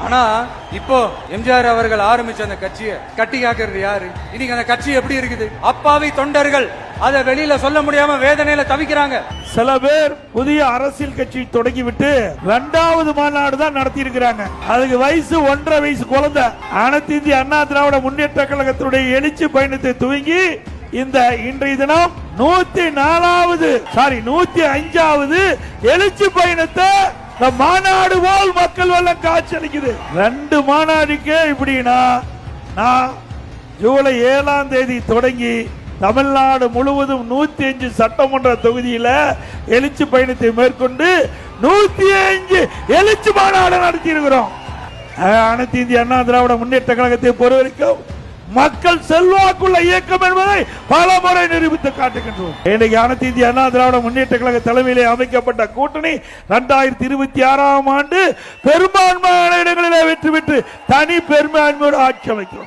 ஆனா இப்போ எம்ஜிஆர் அவர்கள் ஆரம்பிச்ச அந்த கட்சியை கட்டி காக்கிறது யாரு? இன்னைக்கு அந்த கட்சி எப்படி இருக்குது? அப்பாவி தொண்டர்கள் அதை வெளியில சொல்ல முடியாம வேதனையில தவிக்கிறாங்க. சில பேர் புதிய அரசியல் கட்சி தொடங்கிவிட்டு 2வது மாநாடு தான் நடத்தி இருக்கிறாங்க. அதுக்கு வயசு 1.5 வயசு குழந்தை. அனைத்து இந்திய அண்ணா திராவிட முன்னேற்ற கழகத்தினுடைய எழுச்சி பயணத்தை துவங்கி இந்த இன்றைய தினம் 105வது எழுச்சி பயணத்தை மாநாடு போல் மக்கள் வெள்ளம் காட்சி அளிக்குது. 2 மாநாடுக்கே இப்படின்னா நான் ஜூலை 7ஆம் தேதி தொடங்கி தமிழ்நாடு முழுவதும் 105 சட்டமன்ற தொகுதியில எழுச்சி பயணத்தை மேற்கொண்டு 105 எழுச்சி மாநாடு நடத்தி இருக்கிறோம். அனைத்து இந்திய அண்ணா திராவிட முன்னேற்ற கழகத்தை பொறுத்தவரைக்கும் மக்கள் செல்வாக்குள்ள இயக்கம் என்பதை பல முறை நிரூபித்து காட்டுகின்றோம். இன்னைக்கு அனைத்து இந்திய அண்ணா திராவிட முன்னேற்ற கழக தலைமையிலே அமைக்கப்பட்ட கூட்டணி 2026ஆம் ஆண்டு பெரும்பான்மையான இடங்களிலே வெற்றி பெற்று தனி பெரும்பான்மையோடு ஆட்சி அமைக்கிறோம்.